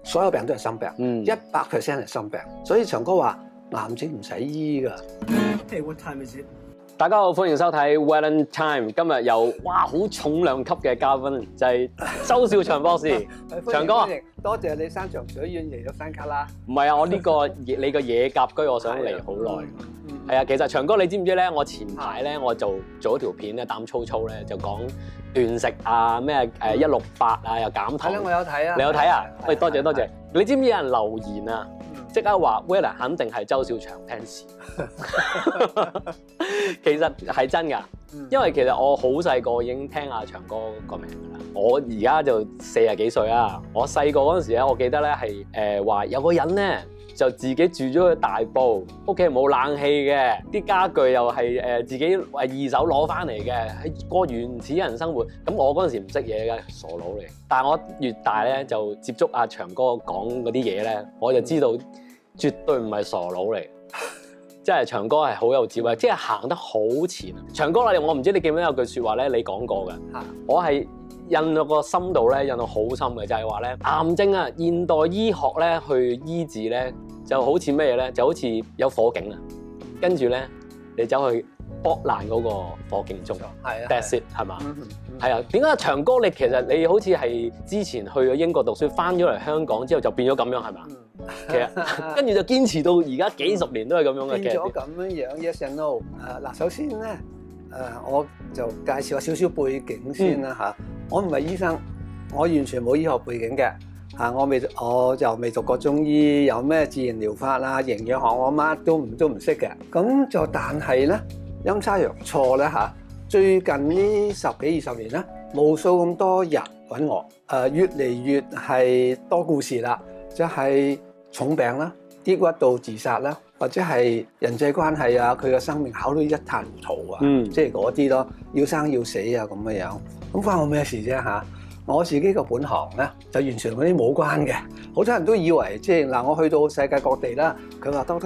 所有病都係心病，100% 係心病。所以長哥話癌症唔使醫㗎。Hey, what time is it? 大家好，歡迎收睇 Wellin Time。今日有好重量級嘅嘉賓，就係周兆祥博士。祥哥，多謝你山長水遠嚟到山卡啦。唔係啊，我呢個你個野鴿居，我想嚟好耐。係啊，其實祥哥你知唔知咧？我前排咧我就做咗條片咧，膽粗粗咧就講斷食啊，咩168啊，又減糖。我有睇啊。你有睇啊？喂，多謝多謝。你知唔知有人留言啊？即刻話 Wellin 肯定係周兆祥 fans。其實係真㗎，因為其實我好細個已經聽阿祥哥個名㗎啦。我而家就40幾歲啦。我細個嗰陣時咧，我記得咧係話有個人咧就自己住咗去大埔，屋企冇冷氣嘅，啲家具又係自己二手攞翻嚟嘅，係過原始人生活。咁我嗰陣時唔識嘢嘅，傻佬嚟。但係我越大咧就接觸阿祥哥講嗰啲嘢咧，我就知道絕對唔係傻佬嚟。即係祥哥係好有智慧，即係行得好前。祥哥我唔知你記唔記得有句説話咧，你講過嘅，我係印到個心度咧，印到好深嘅，就係話咧，癌症啊，現代醫學咧去醫治咧，就好似咩嘢咧，就好似有火警啊，跟住咧你走去撲爛嗰個火警鐘，係 that's it 係嘛？係啊，點解祥哥你其實你好似係之前去咗英國讀書，翻咗嚟香港之後就變咗咁樣係嘛？其實跟住就堅持到而家幾十年都係咁樣嘅。變咗咁樣 yes and no。嗱，首先咧，我就介紹下少少背景先啦嚇。我唔係醫生，我完全冇醫學背景嘅嚇。我就未讀過中醫，有咩自然療法啦、營養學，我乜都唔識嘅。咁就但係咧，陰差陽錯咧嚇，最近呢10幾20年咧，無數咁多人揾我，越嚟越係多故事啦，就係重病啦、抑鬱到自殺啦，或者係人際關係啊，佢嘅生命考到一塌糊塗啊，即係嗰啲咯，要生要死啊咁嘅樣。咁關我咩事啫嚇？我自己個本行咧就完全同嗰啲冇關嘅。好多人都以為即係嗱，我去到世界各地啦，佢話多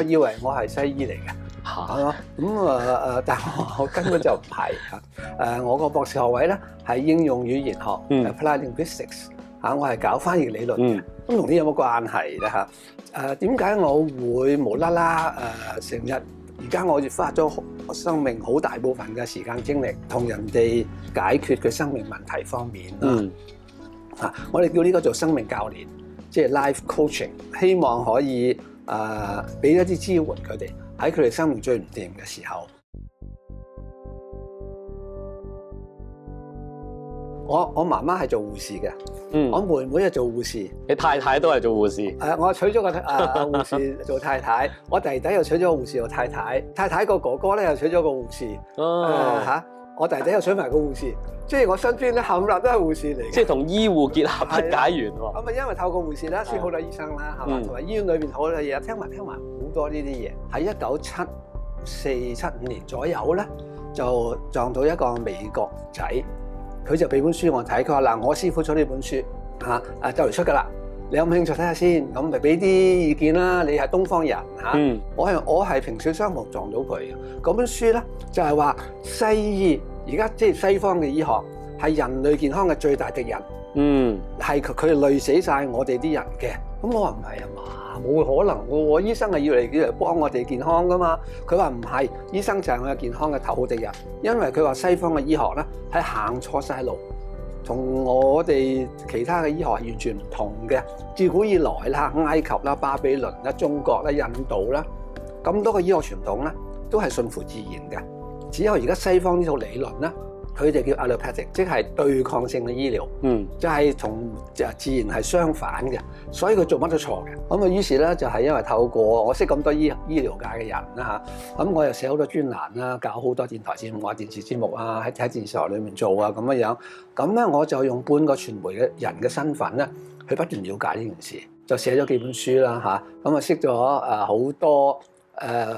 以為我係西醫嚟嘅。係咯，咁但我根本就唔係我個博士學位咧係應用語言學，Applied Linguistics。我係搞翻譯理論嘅，咁同呢有冇關係咧嚇？點解我會無啦啦成日而家我花咗生命好大部分嘅時間精力同人哋解決佢生命問題方面啦？我哋叫呢個做生命教練，即係 life coaching， 希望可以俾一啲支援佢哋喺佢哋生命最唔掂嘅時候。我媽媽係做護士嘅，我妹妹係做護士，你太太都係做護士。我娶咗個護士做太太，我弟弟又娶咗個護士做太太，太太個哥哥咧又娶咗個護士，我弟弟又娶埋個護士，即係我身邊咧冚唪唥都係護士嚟嘅，即係同醫護結合不解緣喎。咁因為透過護士啦，識好多醫生啦，係嘛，同埋醫院裏邊好多嘢，聽埋好多呢啲嘢。喺1974、75年左右咧，就撞到一個美國仔。佢就俾本書我睇，佢話嗱，我師傅出呢本書就嚟出㗎啦，你有冇興趣睇下先？咁咪俾啲意見啦。你係東方人嚇，我係萍水相逢撞到佢。嗰本書咧就係話西醫而家即係西方嘅醫學係人類健康嘅最大敵人，係佢哋累死晒我哋啲人嘅。咁我話唔係啊嘛，冇可能嘅喎，醫生係要嚟幫我哋健康噶嘛。佢話唔係，醫生就係我哋健康嘅頭號敵人，因為佢話西方嘅醫學咧係行錯晒路，同我哋其他嘅醫學係完全唔同嘅。自古以來啦，埃及啦、巴比倫啦、中國啦、印度啦，咁多嘅醫學傳統咧都係順乎自然嘅。只有而家西方呢套理論咧，佢哋叫 allopathic， 即係對抗性嘅醫療，就係同自然係相反嘅，所以佢做乜都錯嘅。咁於是咧就係因為透過我識咁多醫療界嘅人啦嚇，咁我又寫好多專欄啦，搞好多電台節目啊、電視節目啊，喺電視台裏面做啊咁樣。咁咧我就用半個傳媒嘅人嘅身份咧，去不斷了解呢件事，就寫咗幾本書啦嚇。咁識咗好多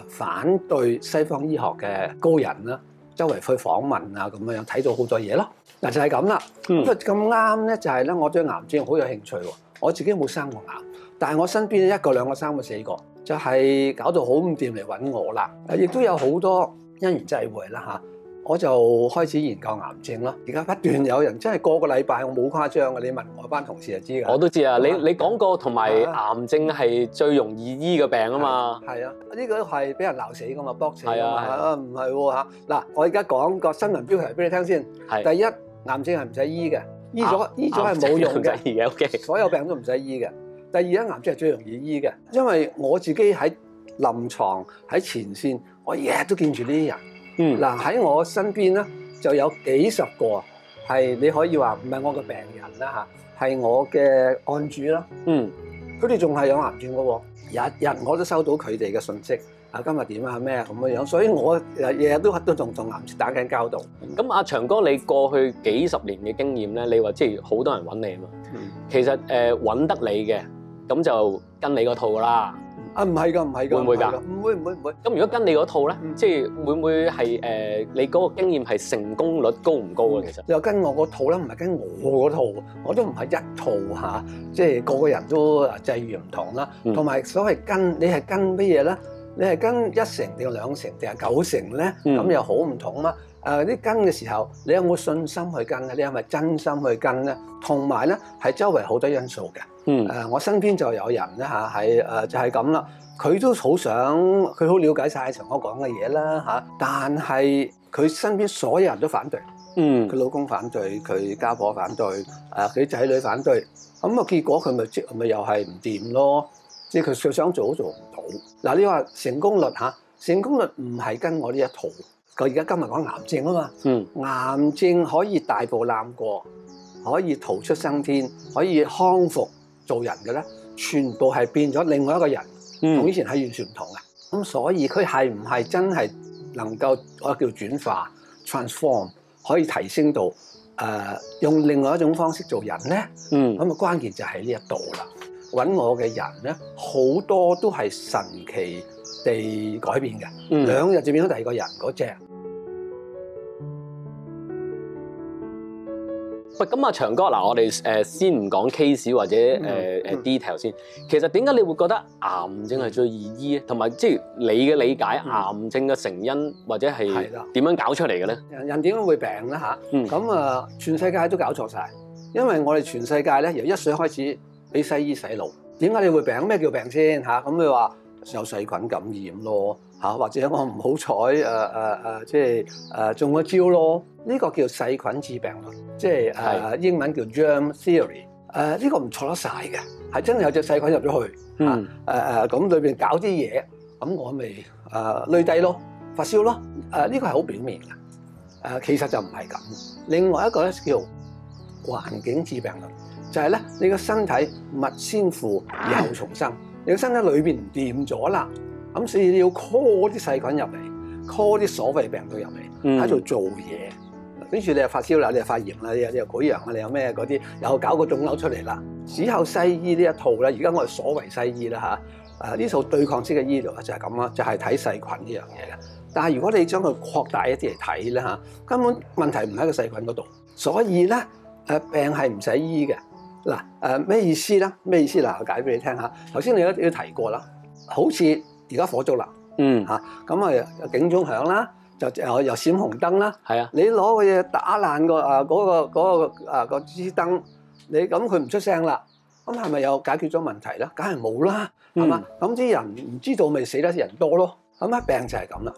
反對西方醫學嘅高人啦。周圍去訪問啊，咁樣睇到好多嘢咯。嗱就係咁啦。咁啱咧，就係咧，我對癌症好有興趣喎。我自己冇生過癌，但係我身邊1個、2個、3個、4個，就係搞到好唔掂嚟揾我啦。亦都有好多因緣際會啦嚇。我就開始研究癌症咯。而家不斷有人真係個個禮拜，我冇誇張嘅，你問我班同事就知㗎。我都知啊，你講過同埋癌症係最容易醫嘅病啊嘛。係啊，呢個係俾人鬧死㗎嘛，搏死係啊，唔係喎嚇。嗱，我而家講個新聞標題俾你聽先。係。第一，癌症係唔使醫嘅，醫咗係冇用嘅。OK。所有病都唔使醫嘅。第二咧，癌症係最容易醫嘅，因為我自己喺臨床喺前線，我日日都見住呢啲人。嗱，喺我身邊咧就有幾十個係你可以話唔係我嘅病人啦嚇，係我嘅案主啦。佢哋仲係有癌症嘅喎，日日我都收到佢哋嘅信息。啊，今日點啊咩咁嘅樣，所以我日日都同癌症打緊交道。咁阿長哥，你過去幾十年嘅經驗咧，你話即係好多人揾你啊嘛。其實揾得你嘅，咁就跟你嗰套啦。啊，唔係㗎，唔係㗎，會唔會㗎？唔會。咁如果跟你嗰套咧，即係會唔會係你嗰個經驗係成功率高唔高啊？其實又跟我嗰套啦，唔係跟我嗰套，我都唔係一套嚇，即係個個人都際遇唔同啦。同埋所謂跟，你係跟乜嘢咧？你係跟1成定2成定係9成咧？咁又好唔同嘛。啲跟嘅時候，你有冇信心去跟咧？你係咪真心去跟咧？同埋咧，係周圍好多因素嘅。我身邊就有人咧嚇，係就係咁啦。佢都好想，佢好了解晒同我講嘅嘢啦嚇，但係佢身邊所有人都反對。佢老公反對，佢家婆反對，佢啲仔女反對。咁啊，結果佢咪又係唔掂咯。即係佢想做都做唔到。嗱，你話成功率嚇，成功率唔係跟我呢一套。佢而家今日講癌症啊嘛，癌症可以大步攬過，可以逃出生天，可以康復做人嘅咧，全部係變咗另外一個人，同以前係完全唔同嘅。咁所以佢係唔係真係能夠我叫轉化 transform， 可以提升到用另外一種方式做人咧？咁啊關鍵就喺呢一度啦。揾我嘅人咧，好多都係神奇地改變嘅，2日就變咗第二個人嗰隻。喂，咁啊，長哥嗱，我哋先唔講 case 或者detail 先。其實點解你會覺得癌症係最易醫咧？同埋即係你嘅理解，癌症嘅成因或者係點樣搞出嚟嘅咧？人點解會病咧嚇？咁全世界都搞錯晒，因為我哋全世界咧由1歲開始俾西醫洗腦。點解你會病？咩叫病先嚇？咁你話有細菌感染咯嚇，或者我唔好彩即係中咗招咯。呢個叫細菌致病率，即係英文叫 germ theory。呢個唔錯得晒嘅，係真係有隻細菌入咗去咁裏邊搞啲嘢，咁我咪累低咯，發燒咯。呢個係好表面嘅，其實就唔係咁。另外一個咧叫環境致病率。就係咧，你個身體物先腐而後重生，你個身體裏邊唔掂咗啦，咁所以你要 call 啲細菌入嚟 ，call 啲所謂病毒入嚟喺度做嘢，跟住你又發燒啦，你又發炎啦，你又潰瘍啊，你有咩嗰啲，又搞個腫瘤出嚟啦。之後西醫呢一套咧，而家我哋所謂西醫啦嚇，呢套對抗式嘅醫療就係咁啦，就係睇細菌呢樣嘢嘅。但係如果你將佢擴大一啲嚟睇咧嚇，根本問題唔喺個細菌嗰度，所以咧病係唔使醫嘅。嗱咩意思咧？咩意思嗱？我解俾你聽下。頭先你都提過啦，好似而家火燭啦，咁警鐘響啦，就又閃紅燈啦。係啊，你攞個嘢打爛個支燈，你咁佢唔出聲啦，咁係咪又解決咗問題咧？梗係冇啦，係嘛？咁啲人唔知道咪死得人多咯。咁病就係咁啦，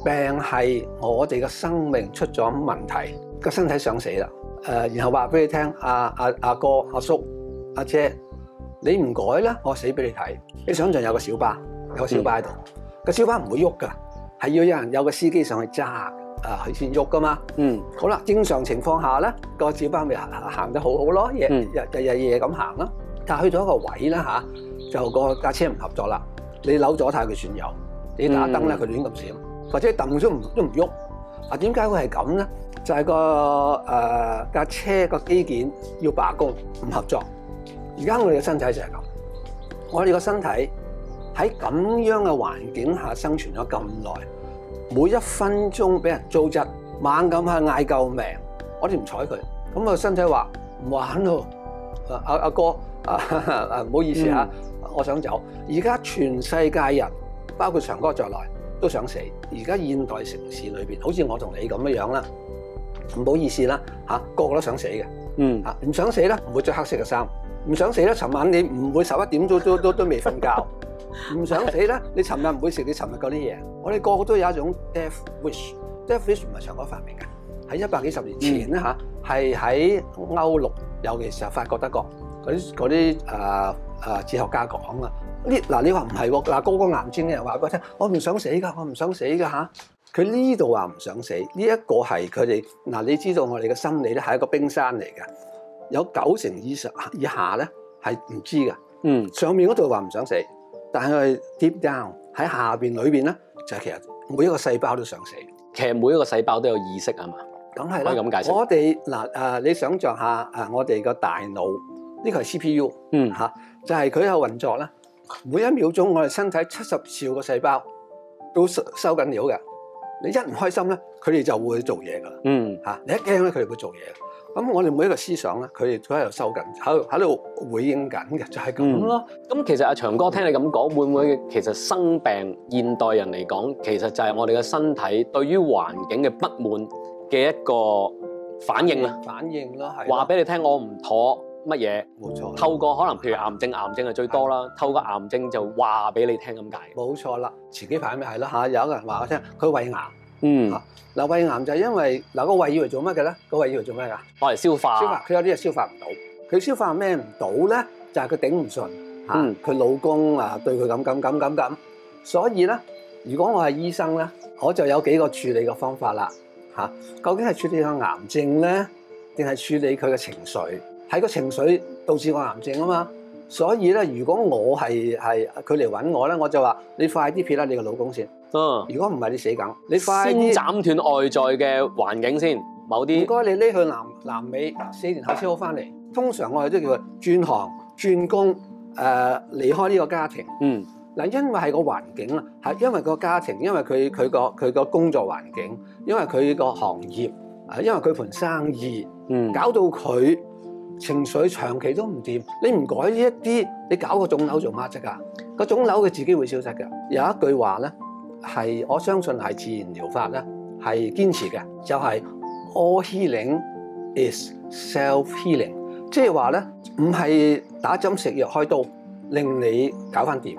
病係我哋嘅生命出咗問題，個身體想死啦。然後話俾你聽，阿哥、阿叔、阿姐，你唔改啦，我死俾你睇。你想象有個小巴，喺度，個小巴唔會喐噶，係要有個司機上去揸，佢先喐噶嘛。好啦，正常情況下咧，個小巴咪行得好好咯，日夜咁行啦。但係去到一個位啦嚇，就個架車唔合作啦，你扭咗太佢轉右，你打燈咧佢亂咁閃，或者蹬都唔喐。點解會係咁咧？就係架車個機件要罷工唔合作。而家我哋嘅身體就係咁，我哋個身體喺咁樣嘅環境下生存咗咁耐，每1分鐘俾人糟質，猛咁去嗌救命，我哋唔睬佢，咁個身體話唔玩咯，阿哥唔好意思我想走。而家全世界人包括長哥在內都想死。而家現代城市裏邊，好似我同你咁樣啦，唔好意思啦嚇，個個都想死嘅。嚇唔想死咧，唔會着黑色嘅衫；唔想死咧，尋晚你唔會11點都未瞓覺。唔想死咧，你尋日唔會食你尋日嗰啲嘢。我哋個個都有一種 death wish。death wish 唔係長哥發明嘅，喺100幾十年前咧嚇，係喺歐陸，尤其是法國、德國嗰啲哲學家講啊。嗱你話唔係喎，嗱個個癌症嘅人話俾我聽，我唔想死㗎，我唔想死㗎嚇。佢呢度話唔想死，呢一個係佢哋嗱，你知道我哋嘅心理咧係一個冰山嚟嘅，有90%以下咧係唔知嘅。上面嗰度話唔想死，但係 deep down 喺下邊裏邊咧就係其實每一個細胞都想死。其實每一個細胞都有意識係嘛？梗係啦。可以咁解釋。我哋嗱你想像下我哋個大腦呢個係 CPU 嚇，就係佢有運作啦。每一秒鐘我哋身體70兆個細胞都收緊料嘅。你一唔開心咧，佢哋就會做嘢噶啦。你一驚咧，佢哋會做嘢。咁我哋每一個思想咧，佢哋都喺度收緊，喺度回應緊嘅，就係咁咯。咁其實阿長哥聽你咁講，會唔會其實生病現代人嚟講，其實就係我哋嘅身體對於環境嘅不滿嘅一個反應啦。反應咯，係。話俾你聽，我唔妥乜嘢？冇錯。透過可能譬如癌症係最多啦。透過癌症就話俾你聽咁解。冇錯啦。前幾排咪係咯嚇，有一個人話我聽，佢胃癌。嗱，胃癌就係因為嗱個胃要嚟做乜嘅咧？個胃要嚟做咩㗎？攞嚟消化。消化，佢有啲嘢消化唔到。佢消化咩唔到咧？就係佢頂唔順嚇。佢老公對佢咁。所以咧，如果我係醫生咧，我就有幾個處理嘅方法啦嚇。究竟係處理個癌症咧，定係處理佢嘅情緒？係個情緒導致個癌症啊嘛。所以咧，如果我係佢嚟揾我咧，我就話你快啲撇啦你個老公先。如果唔係你死梗，你快啲先斬斷外在嘅環境先。某啲唔該你匿去南美4年後先好翻嚟。通常我哋都叫佢轉行轉工離開呢個家庭。嗱，因為係個環境啊，係因為個家庭，因為佢個工作環境，因為佢個行業因為佢盤生意，搞到佢情緒長期都唔掂。你唔改呢一啲，你搞個腫瘤做乜啫㗎？個腫瘤佢自己會消失㗎。有一句話咧。係我相信係自然療法咧，係堅持嘅，就係 all healing is self healing， 即係話咧唔係打針食藥開刀令你搞翻掂，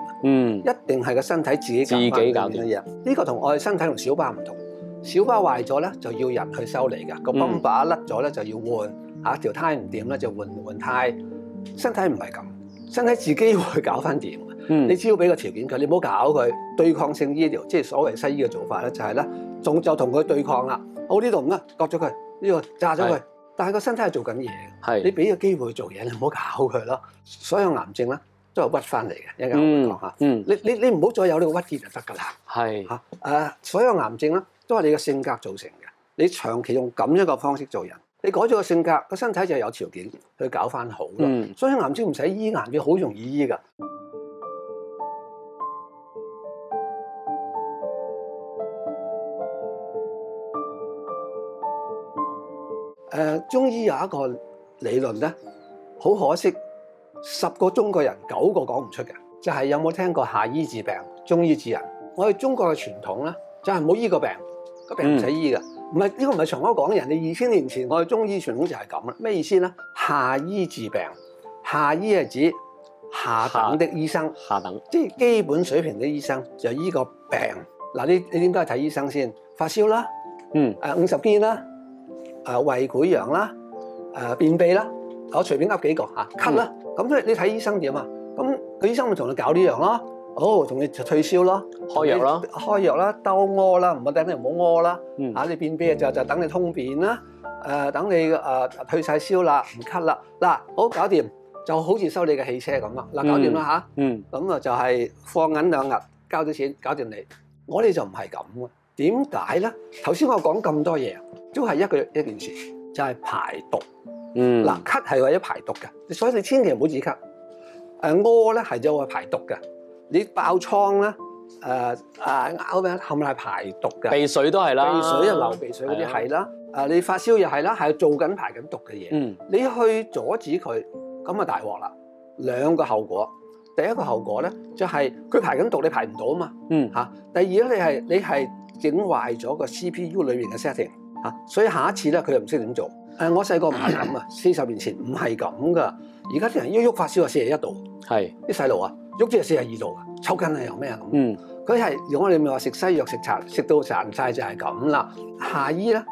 一定係個身體自己搞掂嘅嘢。呢個同我哋身體同小巴唔同，小巴壞咗咧就要人去修理㗎，個泵把甩咗咧就要換條胎唔掂咧就換胎，身體唔係咁，身體自己會搞翻掂。你只要俾個條件佢，你唔好搞佢。對抗性醫療，即係所謂西醫嘅做法咧，就係咧，就同佢對抗啦。好，呢度唔得，割咗佢，呢個炸咗佢。但係個身體係做緊嘢嘅，你俾個機會去做嘢，你唔好搞佢咯。所有癌症咧都係屈翻嚟嘅，一陣間我講下。你唔好再有呢個鬱結就得㗎啦。所有癌症咧都係你嘅性格造成嘅。你長期用咁樣嘅方式做人，你改咗個性格，個身體就有條件去搞翻好咯。所以癌症唔使醫，癌症好容易醫㗎。中醫有一個理論咧，好可惜，10個中國人9個講唔出嘅，就係有冇聽過下醫治病，中醫治人？我哋中國嘅傳統咧，就係唔好醫個病，個病唔使醫嘅。唔係呢個唔係長哥講嘅，人哋2000年前我哋中醫傳統就係咁啦。咩意思咧？下醫治病，下醫係指下等的醫生，下等即係基本水平的醫生就醫個病。嗱，你點解睇醫生先？發燒啦，50肩啦。胃潰瘍啦，便秘啦，我隨便噏幾個咳啦，咁你睇醫生點啊？咁個醫生咪同你搞呢樣咯，同你退燒咯，開藥啦，兜屙啦，唔好等你唔好屙啦，你便秘就等你通便啦，等你退晒燒啦，唔咳啦，嗱好搞掂，就好似修你嘅汽車咁啦，嗱搞掂啦嚇，咁啊就係放銀2日，交咗錢搞掂你，我哋就唔係咁嘅。點解咧？頭先我講咁多嘢，都係一件事，就係排毒。嗱，咳係為咗排毒嘅，所以你千祈唔好止咳。屙咧係為咗排毒嘅。你爆瘡咧，嘔咩？冚係排毒嘅。鼻水都係啦，鼻水流鼻水嗰啲係啦。你發燒又係啦，係做緊排緊毒嘅嘢。你去阻止佢，咁啊大鑊啦。2個後果，第一個後果咧，就係佢排緊毒，你排唔到啊嘛。第二咧，你係整壞咗個 CPU 裏邊嘅 setting 嚇，所以下一次咧佢又唔識點做。我細個唔係咁啊，40年前唔係咁噶。而家啲人一喐發燒就41度，係啲細路啊，喐即係42度啊，抽筋啊又咩啊咁。佢係我哋咪話食西藥食殘食到殘晒就係咁啦。下醫咧，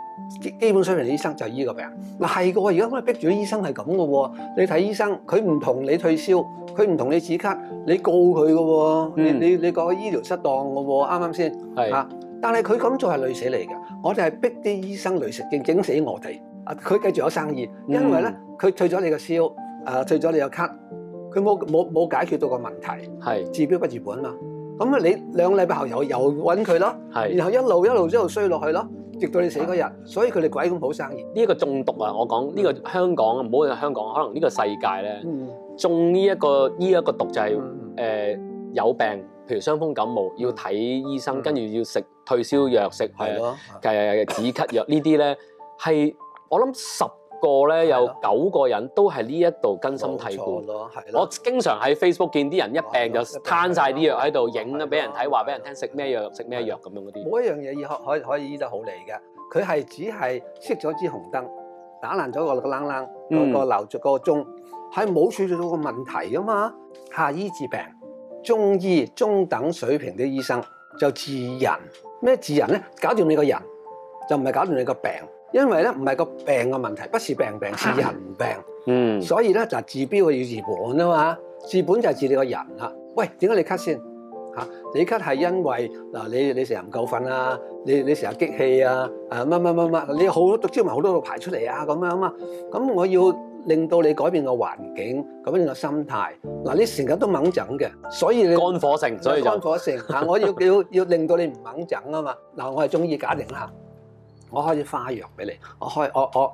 基本水平嘅醫生就醫個病。嗱係個喎，而家我哋逼住啲醫生係咁嘅喎。你睇醫生，佢唔同你退燒，佢唔同你止咳，你告佢嘅喎。你講醫療失當嘅喎，啱啱先？係啊，但係佢咁做係累死你嘅。我哋係逼啲醫生累死，整死我哋。佢繼續有生意，因為咧佢退咗你個燒，退咗你個咳，佢冇解決到個問題，係治標不治本嘛。咁啊，你2個禮拜後又揾佢咯，然後一路之後衰落去咯，直到你死嗰日。所以佢哋鬼咁好生意。呢一個中毒啊，我講呢個香港唔好話香港，可能呢個世界咧，中呢一個毒就係有病，譬如傷風感冒要睇醫生，跟住要食退燒藥，食止咳藥呢啲咧係。我諗10個咧有9個人都係呢一度根深蒂固。我經常喺 Facebook 見啲人一病就攤晒啲藥喺度影啊，俾人睇，話俾人聽食咩藥咁樣嗰啲。冇一樣嘢可以醫得好你嘅，佢係只係熄咗支紅燈，打爛咗個啷啷個鬧鐘個鐘，係冇處理到個問題噶嘛。下醫治病，中醫中等水平的醫生就治人。咩治人咧？搞掂你個人，就唔係搞掂你個病。因為咧唔係個病嘅問題，不是病是人病。所以咧就治標要治本啊嘛，治本就係治你個人啦。喂，點解你咳先嚇？你咳係因為嗱，你成日唔夠瞓啊，你成日激氣啊，乜，你好多招埋好多度排出嚟啊咁樣啊嘛。咁我要令到你改變個環境，改變個心態。嗱，你成日都猛整嘅，所以你肝火盛，所以肝火盛嚇。我要令到你唔猛整啊嘛。嗱，我係中醫假定啦。我開啲花藥俾你，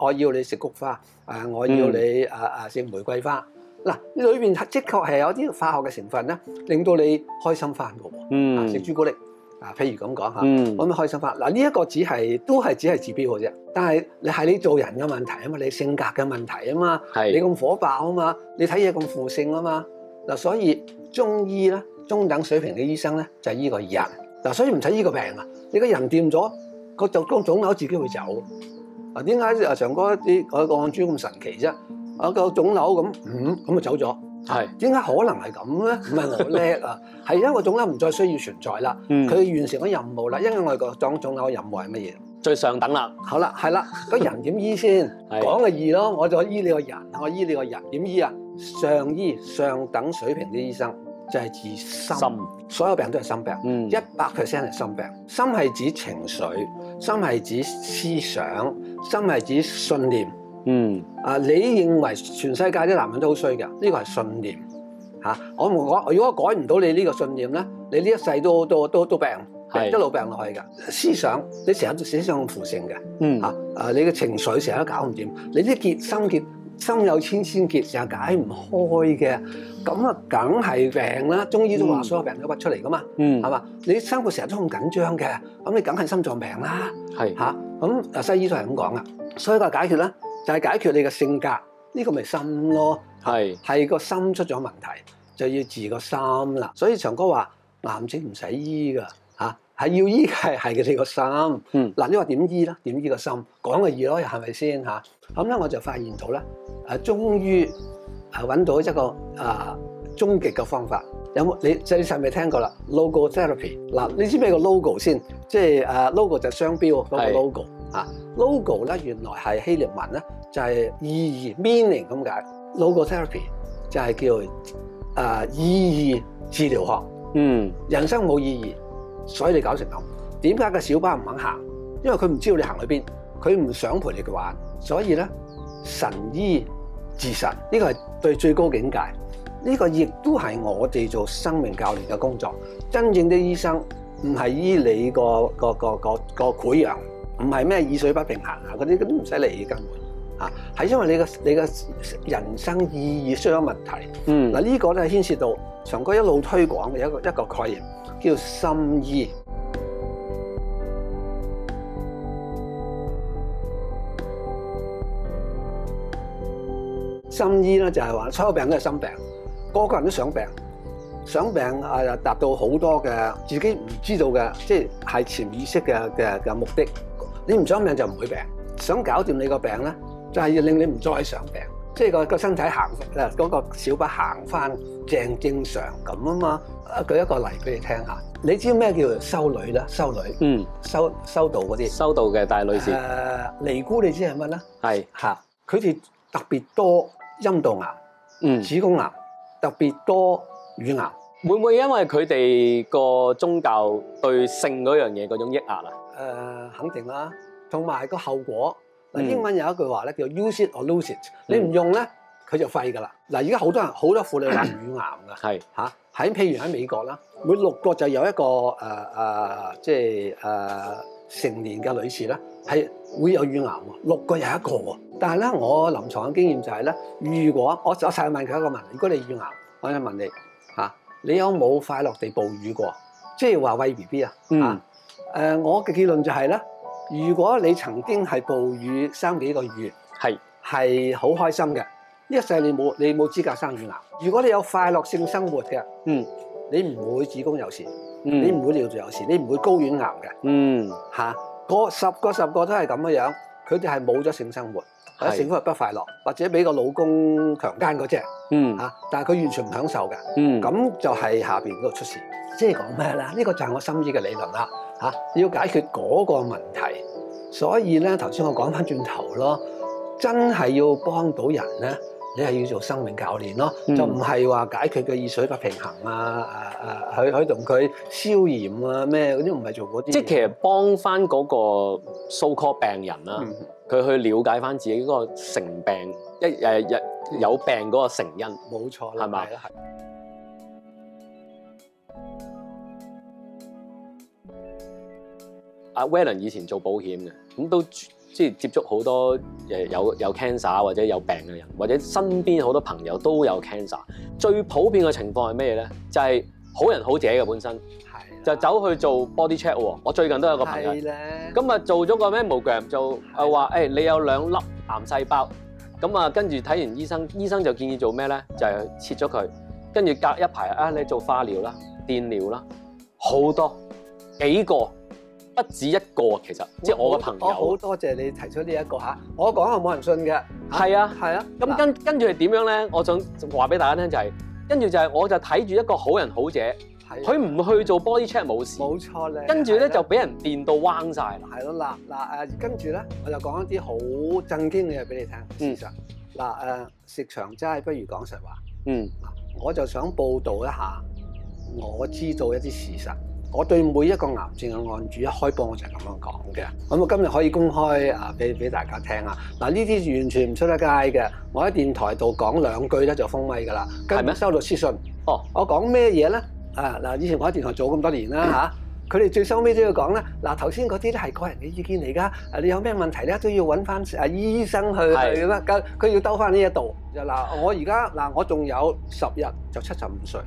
我要你食菊花，我要你食玫瑰花。嗱，裏邊的確係有啲化學嘅成分咧，令到你開心翻嘅喎。食朱古力譬如咁講嚇，咁開心翻。嗱，呢一個只係治標嘅啫，但係你做人嘅問題啊嘛，你性格嘅問題啊嘛，你咁火爆啊嘛，你睇嘢咁負性啊嘛。嗱，所以中醫咧，中等水平嘅醫生咧就係醫個人。嗱，所以唔使醫個病啊，你個人掂咗。個腫瘤自己會走。點解長哥啲個案珠咁神奇啫？個腫瘤咁就走咗。係點解可能係咁咧？唔係我叻啊，係因為個腫瘤唔再需要存在啦。佢完成咗任務啦。因為我哋個腫瘤嘅任務係乜嘢？最上等啦。好啦，係啦。個人點醫先？講嘅易咯，我就醫你個人，我醫你個人點醫啊？上醫上等水平啲醫生。就係治心，所有病都係心病，100% 係心病。心係指情緒，心係指思想，心係指信念。你認為全世界啲男人都好衰嘅，呢個係信念嚇。如果改唔到你呢個信念咧，你呢一世都病，一路病落去㗎。思想你成日都思想咁負性嘅，你嘅情緒成日都搞唔掂，你啲心有千千結，成日解唔開嘅，咁啊梗係病啦。中醫都話所有病都屈出嚟噶嘛，係嘛？你生活成日都咁緊張嘅，咁你梗係心臟病啦，係嚇。咁西醫都係咁講噶，所以個解決咧就係解決你嘅性格，呢個咪心咯，係個心出咗問題，就要治個心啦。所以長哥話癌症唔使醫噶嚇，係要醫嘅係你個心。嗱，你話點醫咧？點醫個心？講個易咯，係咪先嚇？咁咧我就發現到咧，終於揾到一個終極嘅方法。有冇你係咪聽過啦 ？Logotherapy 嗱，你知咩個 logo 先？即係logo 就係商標嗰個 logo 啊。logo 咧原來係希臘文咧，就係意義 meaning 咁解。Logotherapy 就係叫意義治療學。人生冇意義，所以你搞成咁。點解個小巴唔肯行？因為佢唔知道你行去邊，佢唔想陪你玩。所以咧，神醫治神，呢個係對最高境界。呢個亦都係我哋做生命教練嘅工作。真正的醫生唔係醫你個潰瘍，唔係咩耳水不平衡啊嗰啲都唔使理根本嚇，係因為你嘅人生意義出咗問題。嗱呢個咧牽涉到長哥一路推廣嘅一個概念，叫心醫。心醫咧就係話所有病都係心病，個個人都想病，想病達到好多嘅自己唔知道嘅，即係潛意識嘅目的。你唔想病就唔會病，想搞掂你個病咧，就係要令你唔再想病，即係個身體行嗰個小巴行翻正常咁啊嘛。舉一個例俾你聽下，你知咩叫修女咧？修女，修道嗰啲，修道嘅大女士，尼姑你知係乜咧？係嚇，佢哋特別多陰道癌、子宮癌，特別多乳癌。會唔會因為佢哋個宗教對性嗰樣嘢嗰種抑壓啊？肯定啦，同埋個後果嗱，英文有一句話咧叫 use it or lose it，你唔用咧佢就廢㗎啦。嗱，而家好多婦女患乳癌㗎，係嚇譬如喺美國啦，每6個就有一個成年嘅女士咧係會有乳癌喎，6個有一個喎。但係咧，我臨床嘅經驗就係咧，如果我成日問佢一個問題，如果你乳癌，我想問你嚇，你有冇快樂地哺乳過？即係話餵 BB 啊？我嘅結論就係咧，如果你曾經係哺乳3幾個月，係好開心嘅，呢一世你冇資格生乳癌。如果你有快樂性生活嘅，你唔會子宮有事，你唔會尿道有事，你唔會睾丸癌嘅。嗰10個都係咁嘅樣，佢哋係冇咗性生活，或者性生活不快樂，或者俾個老公強姦嗰隻，但係佢完全唔享受嘅，咁就係下邊嗰度出事。即係講咩咧？呢個就係我心意嘅理論啦。要解決嗰個問題，所以咧頭先我講翻轉頭咯，真係要幫到人咧，你係要做生命教練咯，就唔係話解決佢耳水不平衡去同佢消炎咩嗰啲，唔係做嗰啲。即係其實幫翻嗰個 so called 病人啦，佢去了解翻自己嗰個成病有病嗰個成因。冇錯啦，係咪？阿 Wellen 以前做保險嘅，咁都即係接觸好多有 cancer 或者有病嘅人，或者身邊好多朋友都有 cancer。最普遍嘅情況係咩嘢咧？就係好人好者嘅本身，就走去做 body check 喎。我最近都有個朋友，咁啊做咗個 mammogram 就話你有2粒癌細胞，咁啊跟住睇完醫生，醫生就建議做咩咧？就係切咗佢，跟住隔一排你做化療啦、電療啦，好多幾個。不止一個，其實即係我嘅朋友。我好多謝你提出呢一個嚇，我講係冇人信嘅。係啊，咁跟住係點樣咧？我想話俾大家聽就係，跟住就係我就睇住一個好人好者，佢唔去做 body check 冇事。冇錯咧。跟住咧就俾人電到彎晒啦。係咯，跟住咧我就講一啲好震驚嘅嘢俾你聽。事實食長齋不如講實話。我就想報導一下，我知道一啲事實。我對每一個癌症嘅案主一開播我就係咁樣講嘅，咁我今日可以公開俾大家聽啊！嗱，呢啲完全唔出得街嘅，我喺電台度講2句咧就封咪㗎啦，跟住收到私信。我講咩嘢咧？以前我喺電台做咁多年啦佢哋最收尾都要講啦。嗱，頭先嗰啲咧係個人嘅意見嚟㗎，你有咩問題咧都要揾翻醫生去啦。佢要兜翻呢一度。我而家我仲有10日就75歲。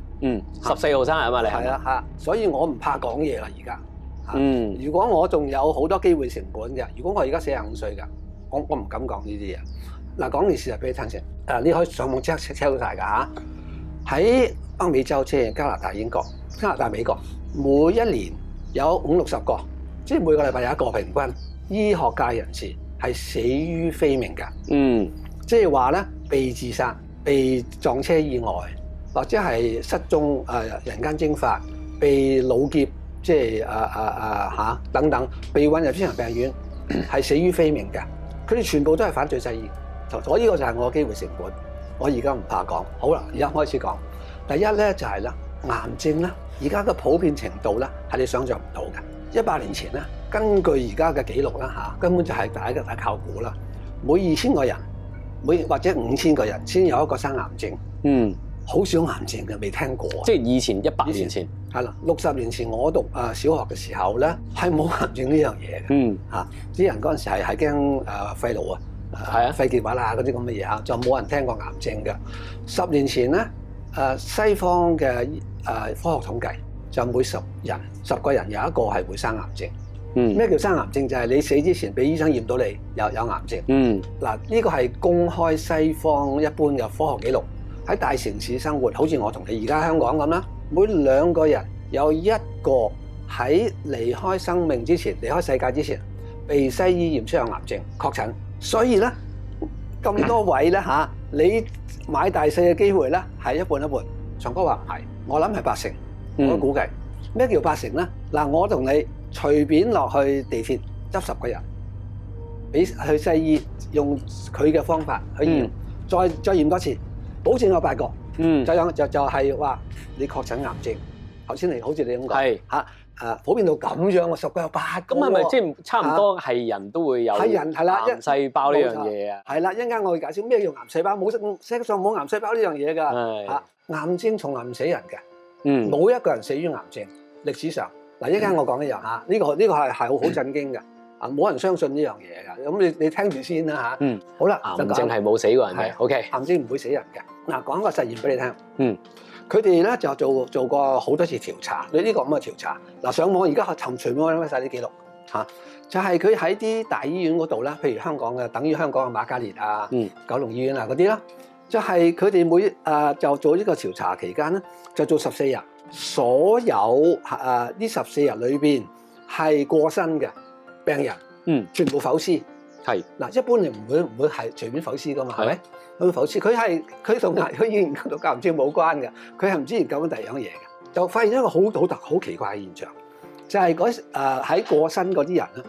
14號生日啊嘛，你係啦所以我唔怕講嘢啦而家。如果我仲有好多機會成本嘅，如果我而家45歲㗎，我唔敢講呢啲嘢。講件事實俾你聽先。你可以上網 check 到晒㗎嚇。喺北美洲即係加拿大、英國、加拿大、美國，每一年有50-60個，即係每個禮拜有一個平均。醫學界人士係死於非命㗎。即係話咧，被自殺、被撞車意外，或者係失蹤、人間蒸發、被老劫，即係等等，被運入精神病院，係死於非命嘅。佢哋全部都係犯罪西醫。所以呢個就係我嘅機會成本。我而家唔怕講。好啦，而家開始講。第一咧就係咧，癌症咧，而家嘅普遍程度咧係你想象唔到嘅。100年前咧，根據而家嘅記錄啦根本就係大家靠估啦。每2000個人，或者5000個人先有一個生癌症。好少癌症嘅，未聽過。即係以前100年前係啦，60年前我讀小學嘅時候咧，係冇癌症呢樣嘢嘅。啲人嗰陣時係驚肺癆肺結核嗰啲咁嘅嘢就冇人聽過癌症嘅。10年前咧，西方嘅科學統計就每10個人有一個係會生癌症。咩叫生癌症？就係你死之前俾醫生驗到你有癌症。呢個係公開西方一般嘅科學記錄。喺大城市生活，好似我同你而家香港咁啦，每2個人有1個喺離開生命之前、離開世界之前，被西醫驗出有癌症確診。所以咧，咁多位咧嚇，你買大細嘅機會咧係一半一半。長哥話唔係，我諗係80，我估計。咩叫80咧？嗱，我同你隨便落去地鐵執10個人，俾去西醫用佢嘅方法去驗，再驗多次，保證有8個。就係話你確診癌症。頭先好似你咁講，嚇普遍到咁樣喎，10個有8個。咁係咪即係差唔多係人都會有癌細胞呢樣嘢啊？係啦，一陣間我會解釋咩叫癌細胞，冇世界上冇癌細胞呢樣嘢㗎。嚇，癌症從來唔死人嘅，冇一個人死於癌症。歷史上嗱，一陣間我講一樣嚇，呢個係好震驚嘅。啊，冇人相信呢樣嘢㗎。咁你聽住先啦嚇。好啦，癌症係冇死過人嘅。OK，癌症唔會死人嘅。嗱，講個實驗俾你聽。佢哋咧就做過好多次調查，你呢個咁嘅調查，嗱，上網而家全部揾翻曬啲記錄嚇，就係佢喺啲大醫院嗰度啦，譬如香港嘅，等於香港嘅瑪嘉烈啊、九龍醫院啊嗰啲啦，就係佢哋就做呢個調查期間咧，就做14日，所有呢14日裏邊係過身嘅病人，全部剖屍。係嗱，一般你唔會係隨便剖屍噶嘛，係咪？佢剖屍，佢同佢研究到癌症冇關嘅，佢係唔知研究緊第二樣嘢嘅，就發現一個好奇怪嘅現象，就係喺過身嗰啲人咧，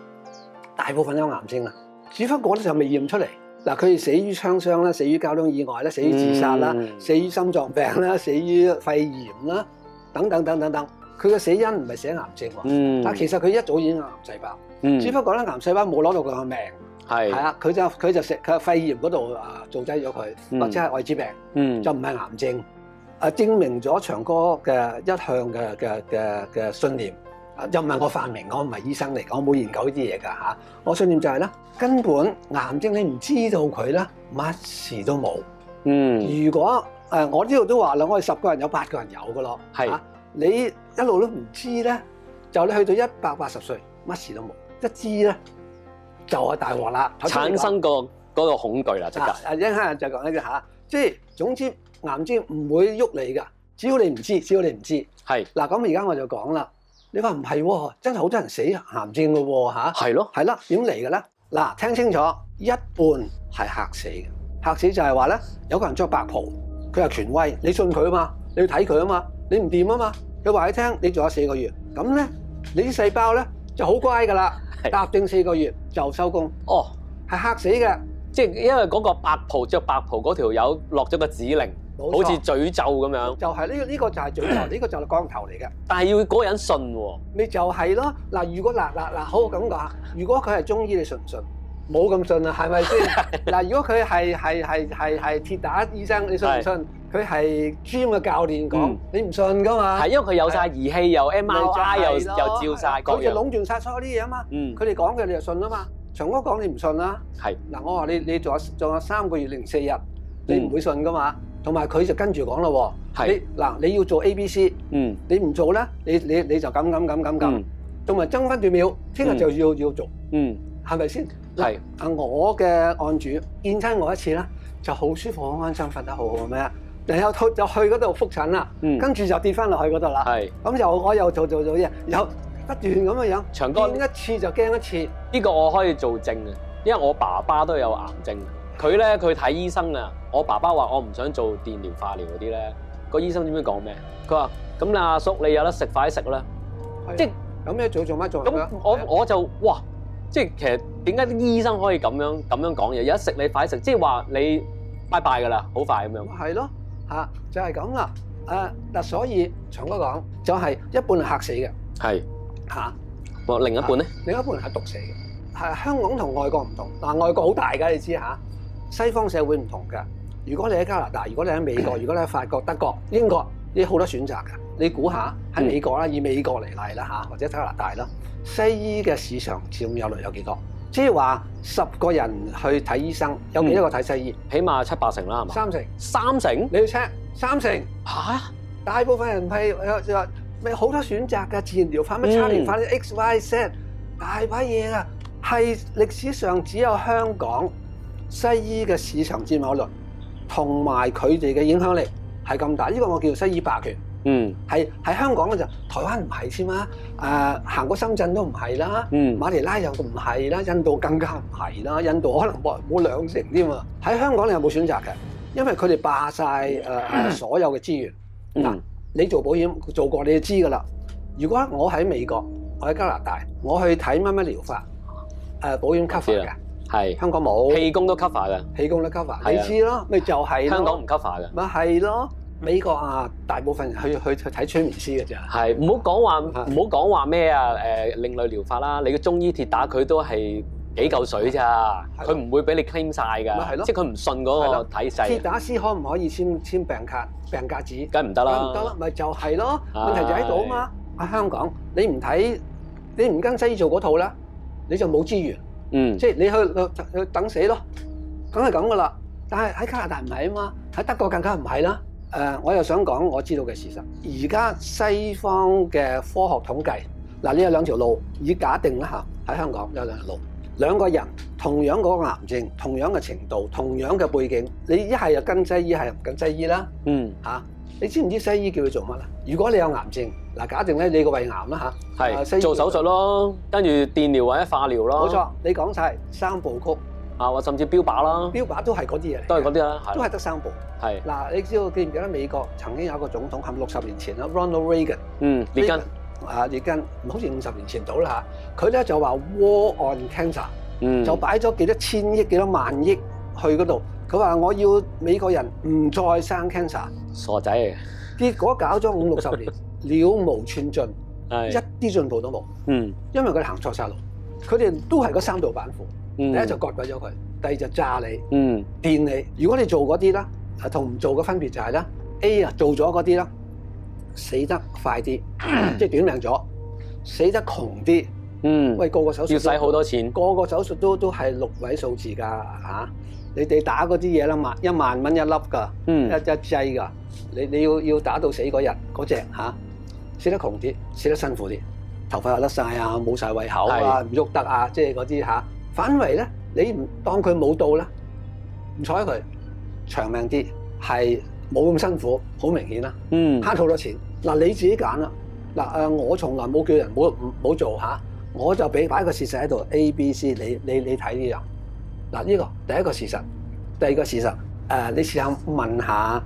大部分有癌症啊，只不過咧就未驗出嚟。嗱，佢哋死於槍傷啦，死於交通意外啦，死於自殺啦，死於心臟病啦，死於肺炎啦，等等。佢嘅死因唔係死癌症喎，但其實佢一早已經有癌細胞，只不過咧癌細胞冇攞到佢嘅命。係啊，佢就食佢肺炎嗰度造劑咗佢，或者係愛滋病，就唔係癌症。證明咗長哥嘅一向嘅信念，又唔係我發明，我唔係醫生嚟，我冇研究呢啲嘢㗎嚇。我信念就係咧，根本癌症你唔知道佢咧，乜事都冇。如果我呢度都話啦，我哋10個人有8個人有㗎咯。係你一路都唔知咧，就你去到180歲，乜事都冇，一知咧。就係大鑊啦，產生嗰個恐懼啦，即刻。一陣就講呢啲嚇，即係總之癌症唔會喐你㗎，只要你唔知。係嗱，咁而家我就講啦，你話唔係喎，真係好多人死癌症㗎喎嚇。係咯，係啦，點嚟嘅咧？嗱，聽清楚，一半係嚇死嘅，嚇死就係話咧，有個人着白袍，佢係權威，你信佢啊嘛，你要睇佢啊嘛，你唔掂啊嘛，佢話你聽，你仲有4個月，咁咧你啲細胞咧就好乖㗎啦。答應4個月就收工。哦，係嚇死嘅，即係因為嗰個着白袍嗰條友落咗個指令，好似詛咒咁樣。就係呢個就係詛咒，呢個就係降頭嚟嘅。但係要嗰個人信喎。咪就係咯，嗱，如果嗱，好咁講，如果佢係中醫，你信唔信？冇咁信啊，係咪先？嗱，如果佢係鐵打醫生，你信唔信？佢係 gym 嘅教練講，你唔信噶嘛？係因為佢有晒儀器，又 MRI 又照晒，佢就壟斷晒所有啲嘢啊嘛。佢哋講嘅你就信啊嘛。長哥講你唔信啦。係嗱，我話你仲有3個月零4日，你唔會信噶嘛？同埋佢就跟住講咯喎。你要做 ABC，你唔做咧，你就咁，同埋爭分奪秒，聽日就要做。係咪先？係我嘅案主見親我一次啦，就好舒服、好安心、瞓得好好咁樣。然後就去嗰度覆診啦，跟住就跌翻落去嗰度啦。係咁我又做嘢，有不斷咁嘅樣。長哥見一次就驚一次。呢個我可以做證嘅，因為我爸爸都有癌症。佢睇醫生啊，我爸爸話我唔想做電療、化療嗰啲咧。個醫生點樣講咩？佢話：咁阿叔你有得食快啲食啦。即係有咩做乜做？咁我就哇！即係其實點解啲醫生可以咁樣講嘢？有得食你快啲食，即係話你拜拜㗎啦，好快咁樣。係咯。就係咁啦。嗱，所以長哥講就係一半係嚇死嘅，係另一半咧？另一半係毒死嘅。香港同外國唔同。嗱，外國好大㗎，你知嚇。西方社會唔同㗎。如果你喺加拿大，如果你喺美國，如果你喺法國、德國、英國，你好多選擇㗎。你估下喺美國啦，以美國嚟例啦嚇，或者加拿大啦，西醫嘅市場佔有率有幾多？即係話10個人去睇醫生，有幾多個睇西醫？起碼7、8成啦，係嘛？3成？你要 check 3成嚇？大部分人係咪好多選擇㗎？自然療法、乜差療法、X、Y、Z， 大把嘢㗎。係歷史上只有香港西醫嘅市場佔有率同埋佢哋嘅影響力係咁大。呢個我叫西醫霸權。喺香港咧就台灣唔係先嘛，行過深圳都唔係啦，馬尼拉又唔係啦，印度更加唔係啦，印度可能冇2成添嘛。喺香港你有冇選擇嘅？因為佢哋霸晒所有嘅資源。嗱，你做保險做過你就知㗎啦。如果我喺美國，我喺加拿大，我去睇乜乜療法，保險 cover 嘅，係香港冇，氣功都 cover 嘅，氣功都 cover，你知咯，咪就係香港唔 cover 嘅，咪係咯。美國啊，大部分人去睇催眠師嘅咋，係唔好講話咩另類療法啦，你嘅中醫鐵打佢都係幾嚿水咋，佢唔會俾你 claim 晒㗎，即係佢唔信嗰個體制。鐵打師可唔可以簽病假紙？梗係唔得啦，唔得啦，咪就係咯，問題就喺度啊嘛。喺香港你唔睇，你唔跟西醫做嗰套啦，你就冇資源，即係你去等死咯，梗係咁噶啦。但係喺加拿大唔係啊嘛，喺德國更加唔係啦。我又想講我知道嘅事實。而家西方嘅科學統計，嗱，呢有2條路，以假定啦嚇，喺香港有2條路。2個人同樣嗰個癌症，同樣嘅程度，同樣嘅背景，你一係就跟西醫，一係唔跟西醫啦。你知唔知西醫叫佢做乜啊？如果你有癌症，嗱，假定咧你個胃癌啦嚇，係做手術咯，跟住電療或者化療咯。冇錯，你講晒3部曲。或甚至標靶啦，標靶都係嗰啲嘢嚟，都係嗰啲啦，都係得3步。係嗱，你知道記唔記得美國曾經有一個總統係60年前啦 ，Ronald Reagan，列根列根，好似50年前到啦嚇，佢咧就話 War on Cancer，就擺咗幾多千億、幾多萬億去嗰度，佢話我要美國人唔再生 cancer， 傻仔嚟嘅，結果搞咗50-60年，了無寸進，一啲進步都冇，因為佢哋行錯晒路，佢哋都係嗰3道板斧。第一就割鬼咗佢，第二就炸你，電你。如果你做嗰啲啦，同唔做嘅分別就係啦 ，A 啊做咗嗰啲啦，死得快啲，即係短命咗，死得窮啲。喂，個手術要使好多錢，個手術都係6位數字㗎嚇。你哋打嗰啲嘢啦，1萬蚊一粒㗎，一劑㗎。你要打到死嗰日嗰隻嚇，死得窮啲，死得辛苦啲，頭髮又甩晒啊，冇晒胃口啊，唔喐得啊，即係嗰啲嚇。反為咧，你唔當佢冇到啦，唔睬佢，長命啲，係冇咁辛苦，好明顯啦。慳好多錢。嗱，你自己揀啦。嗱，我從來冇叫人冇做嚇，我就擺個事實喺度 A、B、C， 你睇呢樣。嗱，呢個第一個事實，第二個事實，你試下問下，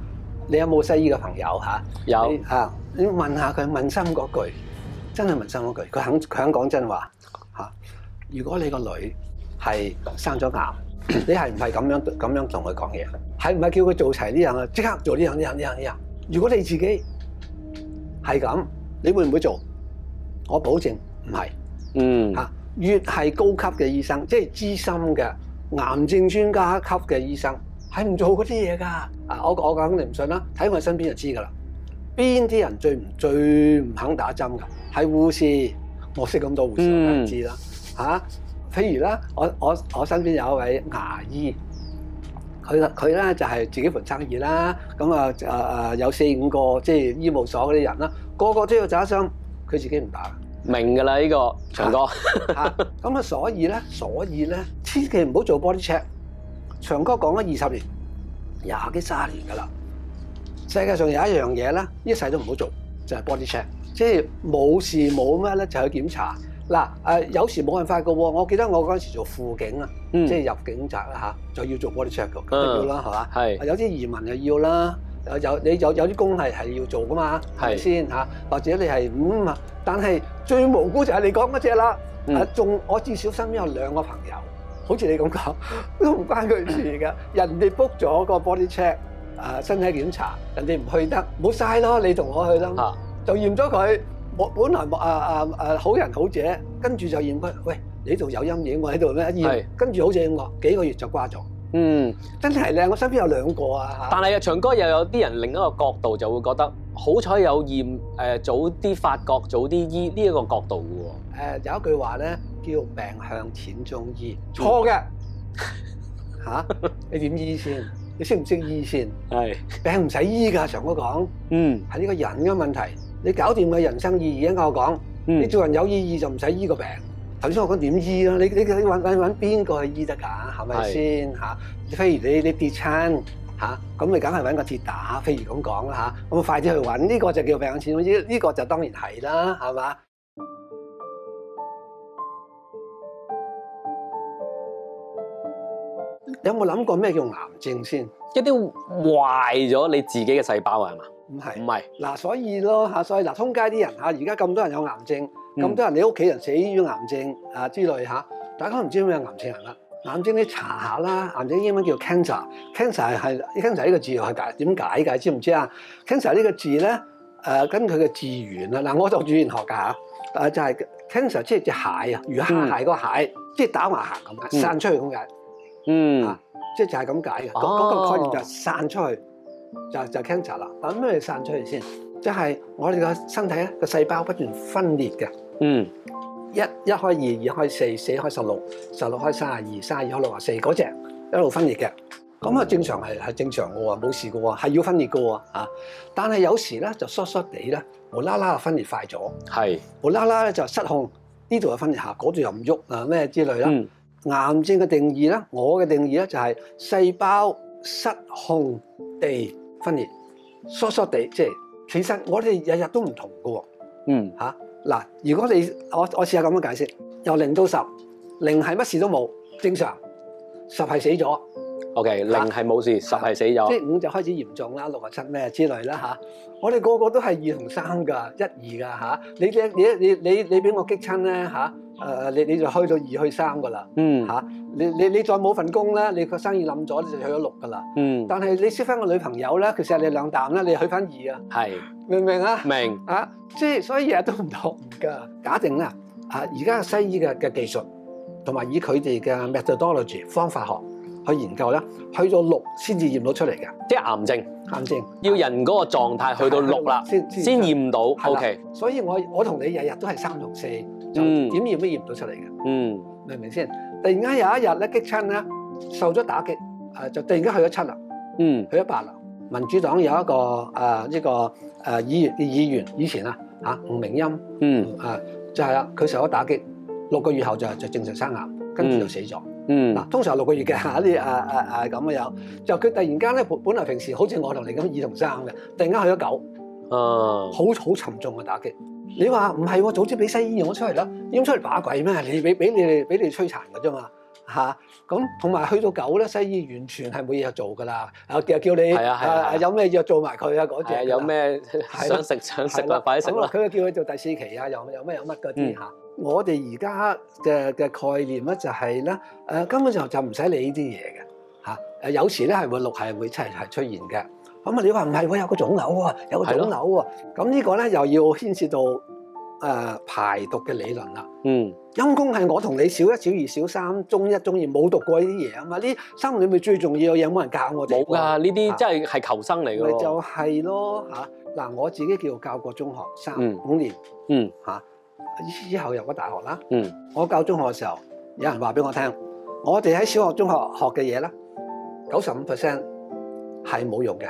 你有冇西醫嘅朋友嚇？有嚇，你問下佢問心嗰句，真係問心嗰句，佢肯講真話嚇。如果你個女係生咗癌，你係唔係咁樣同佢講嘢？係唔係叫佢做齊呢樣啊？即刻做呢樣？如果你自己係咁，你會唔會做？我保證唔係。嚇，越係高級嘅醫生，即係資深嘅癌症專家級嘅醫生，係唔做嗰啲嘢㗎。我講你唔信啦，睇我身邊就知㗎啦。邊啲人最唔肯打針㗎？係護士，我識咁多護士，我梗係知啦。嚇！譬如啦，我身邊有一位牙醫，佢咧就係自己盤生意啦。咁有4-5個即係醫務所嗰啲人啦，個個都要打針，佢自己唔打。明㗎啦，呢個長哥。咁所以咧，千祈唔好做 body check。長哥講咗20年、20幾30年㗎啦。世界上有一樣嘢咧，一世都唔好做，就係 body check，即係冇事冇咩咧就去檢查。嗱，有時冇辦法㗎喎，我記得我嗰陣時做輔警啊，即係入警察啦嚇，就要做 body check 㗎，咁要啦，係嘛？係。有啲移民又要啦，有啲工係要做㗎嘛，係咪先嚇？或者你係但係最無辜就係你講嗰隻啦。我至少身邊有2個朋友，好似你咁講，都唔關佢事㗎。人哋 book 咗個 body check，身體檢查，人哋唔去得，冇嘥咯，你同我去啦，就驗咗佢。我本來好人好姐，跟住就驗佢，喂，你度有陰影，我喺度咩驗，跟住好似我幾個月就瓜咗。真係靚，我身邊有2個啊。但係長哥又有啲人另一個角度就會覺得，好彩有驗早啲發覺早啲醫呢一個角度嘅喎。有一句話咧叫病向淺中醫，錯嘅嚇，你點醫先？你識唔識醫先？係病唔使醫㗎，長哥講，係呢個人嘅問題。你搞掂嘅人生意義，我講，你做人有意義就唔使醫個病。頭先我講點醫啦，你揾邊個去醫得㗎？係咪先嚇？譬如你跌親嚇，咁你梗係揾個鐵打，譬如咁講啦嚇，咁快啲去揾呢個就叫病前，呢個就當然係啦，係嘛？有冇諗過咩叫癌症先？一啲壞咗你自己嘅細胞係嘛？唔係，唔係嗱，所以咯嚇，所以嗱，通街啲人嚇，而家咁多人有癌症，咁多人你屋企人死於癌症啊之類嚇，大家都唔知咩癌症人啦。癌症你查下啦，癌症英文叫 cancer，cancer 係 cancer 呢個字係解點解嘅？知唔知啊 ？cancer 呢個字咧，跟佢嘅字源啊，嗱，我讀語言學㗎嚇，就係 cancer 即係隻蟹啊，魚蝦蟹個蟹，即係打橫行咁解，散出去咁解。即係就係咁解嘅，嗰個概念就係散出去，就 cancer 啦。咁咩散出去先？即係我哋個身體咧個細胞不斷分裂嘅。一開二，二開四，四開16，16開32，32開64，嗰隻一路分裂嘅。咁啊正常係正常嘅喎，冇事嘅喎，係要分裂嘅喎啊！但係有時咧就疏疏地咧，無啦啦分裂快咗，係無啦啦咧就失控，呢度又分裂下，嗰度又唔喐啊咩之類啦。癌症嘅定義咧，我嘅定義咧就係細胞失控地分裂，疏疏地，即係其實我哋日日都唔同嘅喎。嗱，如果你我試下咁樣解釋，由0到10，0係乜事都冇，正常，10係死咗。OK， 0係冇事，10係死咗。即係5就開始嚴重啦，6啊7咩之類啦嚇。我哋個個都係2同3㗎，1、2㗎嚇。你俾我激親咧嚇，你就去到2去3㗎啦。嚇，你再冇份工咧，你個生意冧咗，你就去咗6㗎啦。但係你識翻個女朋友咧，佢錫你2啖咧，你去翻2啊。係，明唔明啊？明啊，即係所以日日都唔同㗎。假定咧而家西醫嘅技術同埋以佢哋嘅 methodology 方法學去研究咧，去到6先至驗到出嚟嘅，即係癌症。癌症要人嗰個狀態去到6啦，先驗到。OK， 所以我同你日日都係3同4，就點驗都驗唔到出嚟嘅。明唔明先？突然間有一日咧激親咧，受咗打擊，就突然間去咗7啦，去咗8啦。民主黨有一個呢個議員以前吳明欽，就係啦，佢受咗打擊，6個月後就正常生癌，跟住就死咗。嗱，通常6個月嘅啲咁嘅有，就佢突然間咧，本來平時好似我同你咁2同3嘅，突然間去咗9，好沉重嘅打擊。你話唔係喎，早知俾西醫用咗出嚟啦，用出嚟把鬼咩？你俾你摧殘嘅啫嘛嚇。咁同埋去到9咧，西醫完全係冇嘢做㗎啦，叫你有咩藥做埋佢啊嗰隻。有咩想食啦，快啲食啦。佢叫佢做第4期啊，有咩有乜嗰啲嚇。我哋而家嘅概念咧就係咧，根本就唔使理呢啲嘢嘅嚇。有時咧係會6係會7係出現嘅。咁啊，你話唔係喎，有個腫瘤喎，有個腫瘤喎。咁呢個咧又要牽涉到排毒嘅理論啦。陰公係我同你小1、小2、小3、中1、中2冇讀過呢啲嘢啊嘛。呢3年裏面最重要嘅嘢冇人教我哋。冇㗎，呢啲真係求生嚟㗎喎。咪就係咯嚇。嗱，我自己教過中學5年嚇。之後入咗大學啦。我教中學嘅時候，有人話俾我聽，我哋喺小學、中學學嘅嘢咧，95% 係冇用嘅，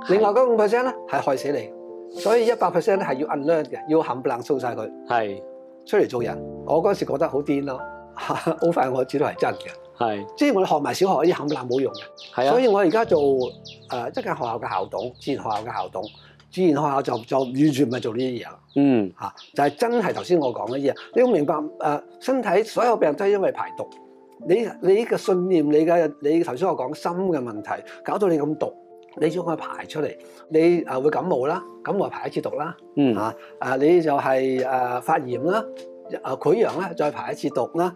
另外嗰5%咧係害死你，所以100% 咧係要 unlearn 嘅，要冚唪唥掃晒佢，係出嚟做人。我嗰時覺得好癲咯，好快我知道係真嘅，係即係我哋學埋小學啲冚唪唥冇用嘅，係啊。所以我而家做一間學校嘅校董，自然學校嘅校董。自然學校就完全唔係做呢啲嘢啦，就係真係頭先我講嘅嘢。你要明白身體所有病都係因為排毒。你嘅信念，你頭先我講心嘅問題，搞到你咁毒，你將佢排出嚟，你會感冒啦，感冒排一次毒啦，你就係發炎啦，潰瘍啦，再排一次毒啦。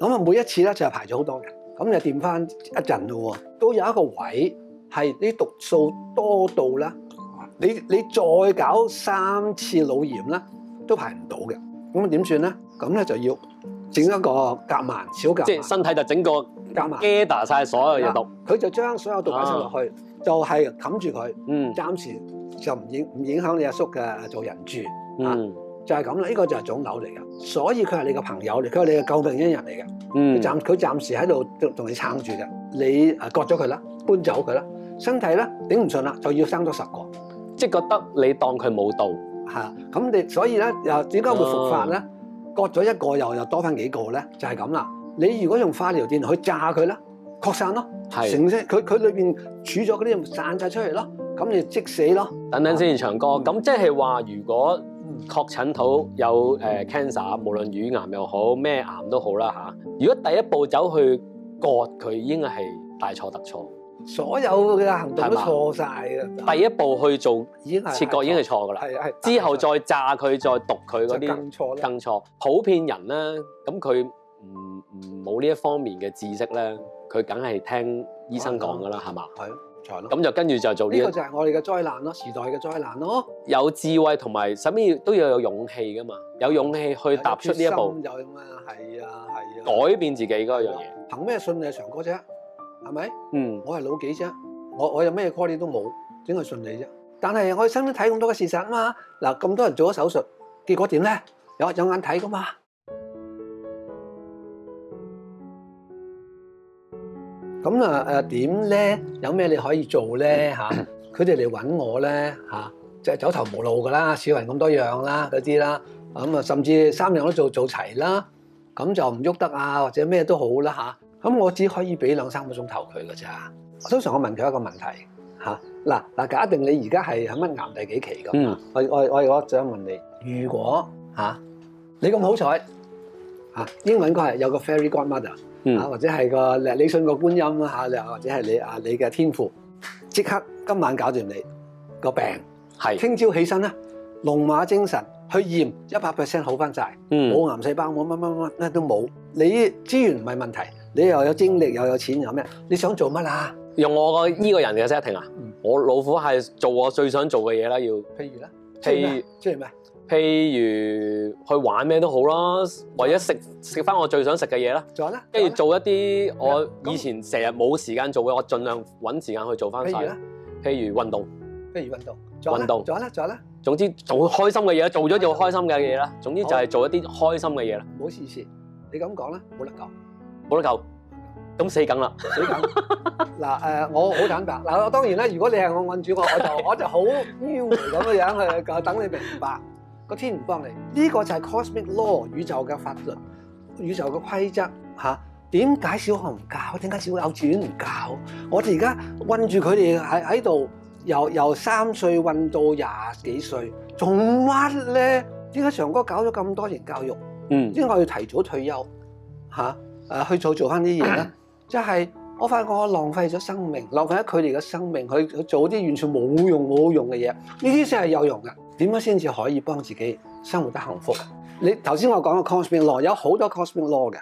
咁啊每一次咧就係排咗好多嘅，咁就掂翻一陣咯喎，都有一個位係啲毒素多到啦。你再搞3次腦炎啦，都排唔到嘅。咁點算咧？咁咧就要整一個夾萬小夾萬，即係身體就整個夾萬 gather 晒所有嘅毒。佢就將所有毒擺晒落去，就係冚住佢。暫時就唔影響你阿叔嘅做人住。就係咁啦。呢個就係腫瘤嚟嘅，所以佢係你嘅朋友嚟，佢係你嘅救命恩人嚟嘅。佢暫時喺度同你撐住嘅。你割咗佢啦，搬走佢啦，身體咧頂唔順啦，就要生咗10個。即係覺得你當佢冇到嚇，咁你所以咧又點解會復發咧？割咗1個又多翻幾個咧？就係咁啦。你如果用化療電去炸佢咧，擴散咯，係成隻佢裏邊儲咗嗰啲散晒出嚟咯，咁你即死咯。等等先，長哥，咁即係話，如果確診到有cancer，無論乳癌又好，咩癌都好啦嚇。如果第一步走去割佢，應該係大錯特錯。所有嘅行動都錯晒嘅。第一步去做已經係切割已經係錯㗎啦。係之後再炸佢，再毒佢嗰啲更錯啦。更錯。普遍人咧，咁佢唔冇呢一方面嘅知識咧，佢梗係聽醫生講㗎啦，係嘛？係咯，錯咯。咁就跟住就做呢個就係我哋嘅災難咯，時代嘅災難咯。有智慧同埋使咩都要有勇氣㗎嘛，有勇氣去踏出呢一步。有咁啊，係啊，改變自己嗰樣嘢。憑咩信你係長哥啫？係咪？我係老幾啫？我有咩 call 你都冇，點去信你啫？但係我哋身邊睇咁多嘅事實啊嘛。嗱，咁多人做咗手術，結果點咧？有眼睇噶嘛？咁點咧？有咩你可以做咧？嚇，佢哋嚟揾我咧嚇，就係走投無路噶啦，少人咁多樣啦，嗰啲啦，咁啊甚至3樣都做齊啦，咁就唔喐得啊，或者咩都好啦嚇。咁我只可以俾2-3個鐘頭佢㗎咋。通常我問佢一個問題嚇，嗱，假定你而家係乜癌第幾期咁？我想問你，如果你咁好彩英文係有個 fairy godmother 或者係個你信個觀音啦或者係你嘅天父，即刻今晚搞掂你個病，聽朝起身咧龍馬精神去驗100% 好翻晒，冇癌細胞，冇乜咩都冇，你資源唔係問題。你又有精力又有錢，有咩？你想做乜啊？用我依個人嘅 setting 啊！我老虎係做我最想做嘅嘢啦，要譬如咧，即係咩？譬如去玩咩都好啦，或者食翻我最想食嘅嘢啦。仲有咧？跟住做一啲我以前成日冇時間做嘅，我盡量揾時間去做翻晒。譬如運動。運動。仲有咧？總之做開心嘅嘢，做咗做開心嘅嘢啦。總之就係做一啲開心嘅嘢啦。唔好意思，你咁講咧，冇得救。冇得救，咁死梗啦！死梗嗱我好坦白嗱，當然啦，如果你係我案主，我就好迂迴咁樣去等你明白個天唔幫你。呢個就係 cosmic law 宇宙嘅法律、宇宙嘅規則嚇。點解小學唔教？點解小幼稚園唔教？我哋而家韞住佢哋喺度，由3歲韞到20幾歲，做乜咧？點解長哥搞咗咁多年教育？點解我要提早退休嚇？去做翻啲嘢咧，即係我發覺我浪費咗生命，浪費咗佢哋嘅生命去做啲完全冇用嘅嘢，呢啲先係有用嘅。點樣先至可以幫自己生活得幸福？你頭先我講嘅 cosmic law 有好多 cosmic law 嘅，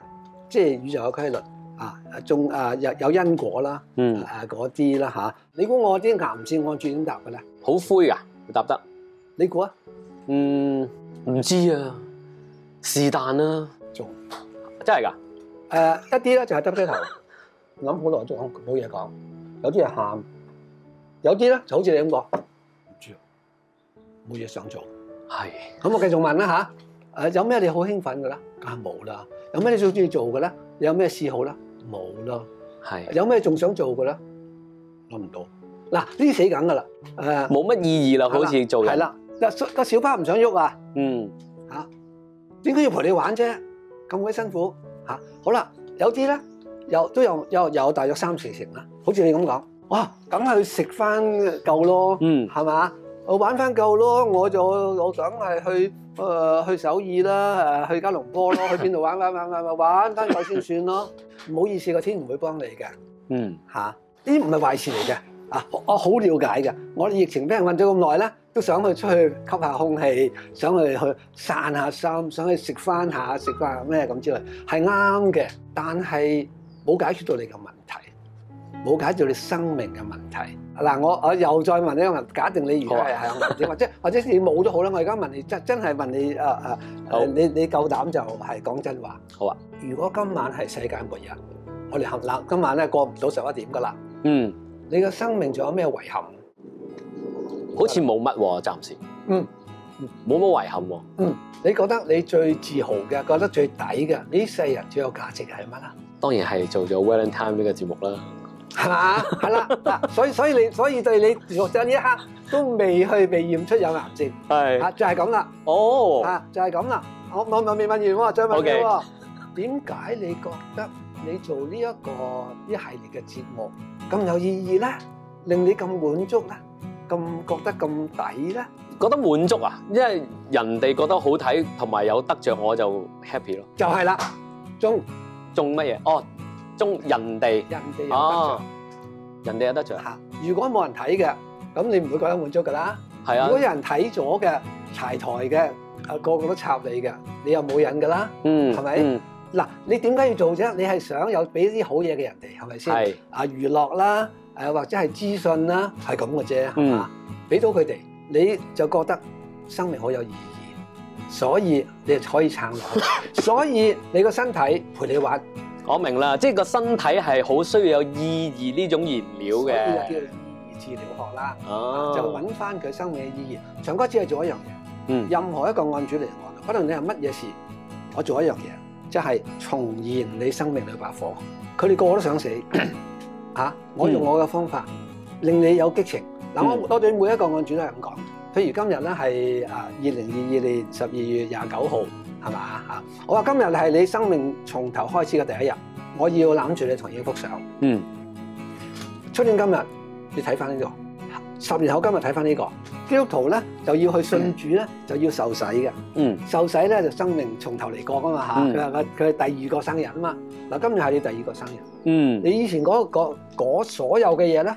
即係宇宙嘅規律有因果啦，嗰啲啦嚇。你估我啲癌症我點答嘅咧？好灰㗎，答得？你估啊？唔知啊，是但啦，真係㗎。一啲咧就係耷低頭，諗好耐都冇嘢講，有啲係喊，有啲咧就好似你咁講，唔知，冇嘢想做。係。咁我繼續問啦嚇，有咩你好興奮嘅咧？梗係冇啦。有咩你最中意做嘅咧？你有咩嗜好咧？冇啦。係。有咩仲想做嘅咧？諗唔到。嗱，呢啲死梗㗎啦。冇乜意義啦，好似做人。係啦，個小巴唔想喐啊。嚇，點解要陪你玩啫？咁鬼辛苦。好啦，有啲咧都有大約3-4成啦，好似你咁講，哇，梗係去食翻夠咯，係嘛？我玩翻夠咯，我梗係去首爾啦，去吉隆坡咯，去邊度玩翻夠先算咯。唔好意思，個天唔會幫你嘅，呢啲唔係壞事嚟嘅。我好了解嘅，我哋疫情俾人困咗咁耐咧，都想去出去吸下空氣，想去散下心，想去食翻咩咁之類，係啱嘅。但係冇解決到你嘅問題，冇解決到你生命嘅問題。嗱，我又再問你一個問題，假定你如果係癌症，或者你冇都好啦，我而家問你真係問你你夠膽就係講真話。好啊。如果今晚係世界末日，我哋今晚咧過唔到11點㗎啦。你嘅生命仲有咩遺憾？好似冇乜喎，暫時。冇乜遺憾喎。你覺得你最自豪嘅，覺得最抵嘅，呢世人最有價值嘅係乜啊？當然係做咗 Valentine 呢個節目啦。係嘛？係啦。所以對你落咗呢一刻都未驗出有癌症。係。就係咁啦。哦。就係咁啦。我未問完喎，再問你喎。點解你覺得你做呢一系列嘅節目咁有意義咧，令你咁滿足咧，咁覺得咁抵咧？覺得滿足啊，因為人哋覺得好睇同埋有得着，我就 happy 咯。就係啦，中乜嘢？哦，中人哋有得着，人哋有得着。嚇！如果冇人睇嘅，咁你唔會覺得滿足㗎啦。係啊。如果有人睇咗嘅，柴台嘅，個個都插你嘅，你又冇癮㗎啦。嗯，係咪？嗱，你點解要做啫？你係想有俾啲好嘢嘅人哋，係咪先？係娛樂啦，或者係資訊啦，係咁嘅啫，係嘛？俾到佢哋，你就覺得生命好有意義，所以你就可以撐落去。所以你個身體陪你玩，我明啦，即係個身體係好需要有意義呢種燃料嘅。所以就叫做意義治療學啦。就揾翻佢生命嘅意義。長哥只係做一樣嘢，任何一個案主嚟講，可能你係乜嘢事，我做一樣嘢。即係重燃你生命裏把火，佢哋個個都想死嚇。我用我嘅方法令你有激情。嗱，我對每一個案主都係咁講。譬如今日咧係2022年12月29號，係嘛嚇？我話今日係你生命從頭開始嘅第一日，我要攬住你同影幅相。出年今日你睇翻呢個，10年後今日睇翻呢個。基督徒咧就要去信主咧，就要受洗嘅。受洗咧就生命從頭嚟過噶嘛嚇。佢話佢係第二個生日啊嘛。嗱，今日係你第二個生日。你以前嗰所有嘅嘢咧，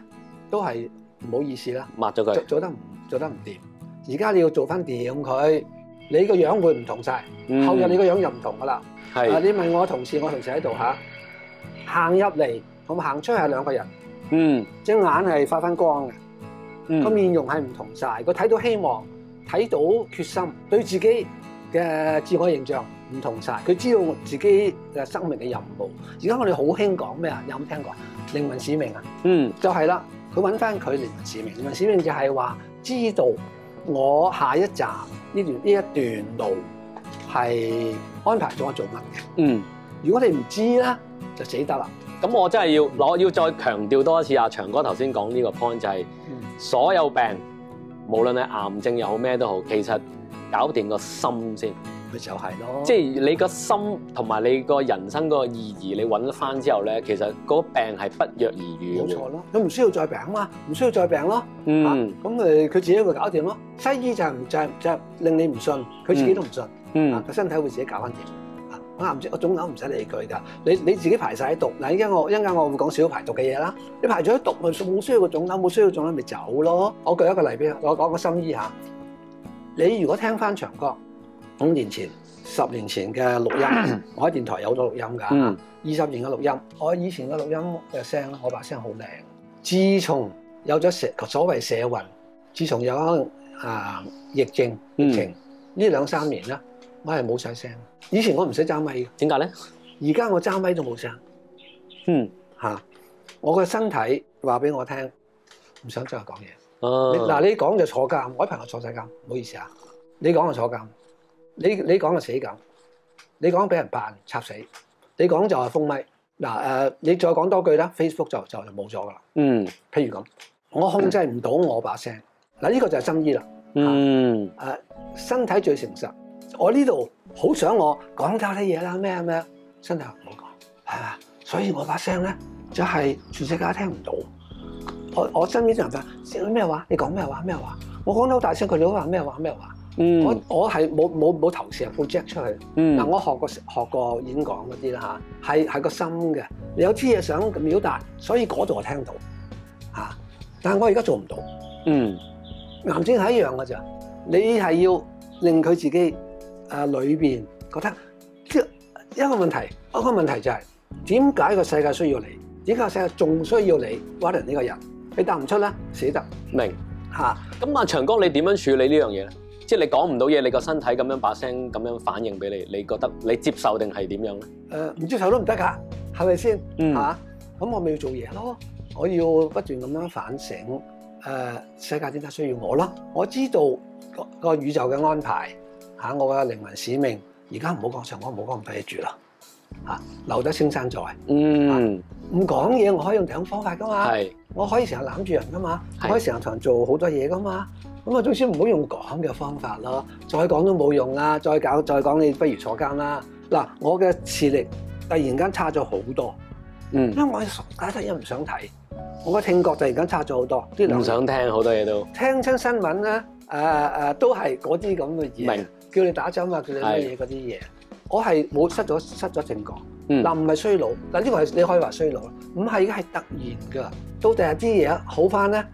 都係唔好意思啦，抹咗佢，做得唔掂。而家你要做翻掂佢，你個樣會唔同晒。後日你個樣又唔同噶啦。係。你問我同事喺度嚇，行入嚟同行出去係兩個人。隻眼係發翻光嘅。個面容係唔同晒，佢睇到希望，睇到決心，對自己嘅自我形象唔同晒。佢知道自己嘅生命嘅任務。而家我哋好興講咩啊？有冇聽過靈魂使命啊？就係啦。佢揾翻佢靈魂使命。靈魂使命就係話知道我下一站呢一段路係安排咗我做乜嘅。如果你唔知咧，就死得啦。咁我真係要再強調多一次啊！長哥頭先講呢個 point 就係。所有病，無論係癌症又好咩都好，其實搞掂個心先，咪就係咯。即係你個心同埋你個人生嗰個意義，你揾翻之後咧，其實嗰個病係不藥而愈。冇錯咯，佢唔需要再病啊嘛，唔需要再病咯。咁佢自己會搞掂咯。西醫就係令你唔信，佢自己都唔信。個身體會自己搞翻掂。我癌症，我腫瘤唔使理佢㗎。你自己排晒啲毒。嗱，一陣間我會講少少排毒嘅嘢啦。你排咗啲毒，咪冇需要個腫瘤，冇需要腫瘤咪走咯。我舉一個例俾我講個心醫嚇。你如果聽翻長哥5年前、10年前嘅錄音，我喺電台有咗錄音㗎。20年嘅錄音，我以前嘅錄音嘅聲，我把聲好靚。自從有咗所謂社運，自從有疫情呢2-3年啦。我係冇晒聲，以前我唔使揸咪嘅，點解咧？而家我揸咪都冇聲。我個身體話俾我聽，唔想再講嘢。嗱，你講就坐監，我啲朋友坐晒監，唔好意思啊。你講就坐監，你講就死監，你講俾人扮插死，你講就係封咪。嗱你再講多句啦 ，Facebook 就冇咗噶啦。譬如咁，我控制唔到我把聲。嗱，呢個就係心醫啦。身體最誠實。我呢度好想我講多啲嘢啦，咩身體唔好講，係嘛？所以我把聲咧就係全世界聽唔到。我身邊啲人話咩話？你講咩話？我講得好大聲，佢哋都話咩話？我係冇投射 project 出去。嗱，我學過演講嗰啲啦嚇，係個心嘅。你有啲嘢想表達，所以嗰度我聽到嚇。但係我而家做唔到。癌症係一樣嘅咋，你係要令佢自己。裏邊覺得一個問題就係點解個世界需要你？點解個世界仲需要你 Warren 呢個人？你答唔出咧，死得明嚇。咁長哥，你點樣處理呢樣嘢咧？即係你講唔到嘢，你個身體咁樣把聲咁樣反應俾你，你覺得你接受定係點樣咧？唔接受都唔得㗎，係咪先嚇？咁我咪要做嘢咯，我要不斷咁樣反省。世界點解需要我咯？我知道個宇宙嘅安排。我嘅靈魂使命，而家唔好講長哥，唔好講咁多嘢住啦。留得青山在。唔講嘢，我可以用第二種方法噶嘛。我可以成日攬住人噶嘛，我可以成日同人做好多嘢噶嘛。咁我最少唔好用講嘅方法咯。再講都冇用啦，再講你不如坐監啦。嗱，我嘅視力突然間差咗好多。因為我假睇又唔想睇，我個聽覺突然間差咗好多。唔想聽好多嘢都。聽親新聞咧，都係嗰啲咁嘅嘢，叫你打針啊，叫你乜嘢嗰啲嘢。我係冇失咗正覺。嗱唔係衰老，嗱呢個係你可以話衰老，唔係係突然㗎。到第日啲嘢好翻咧，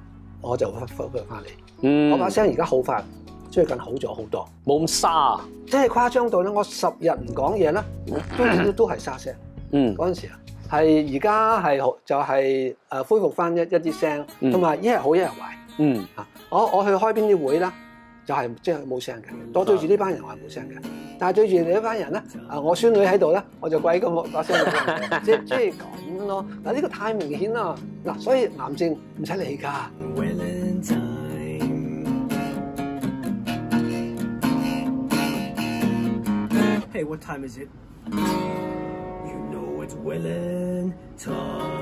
我就會復翻嚟。我把聲而家好翻，最近好咗好多，冇咁沙，即係誇張到咧，我10日唔講嘢咧，都係沙聲。嗰陣時啊，係而家係就係恢復翻一啲聲，同埋一日好一日壞。我去開邊啲會啦，就係即係冇聲嘅。我對住呢班人我係冇聲嘅，但係對住你呢班人咧，我孫女喺度咧，我就鬼咁把聲，即係咁咯。嗱呢個太明顯啦，嗱所以癌症唔使理㗎。Hey, what time is it? You know it's Wellen time.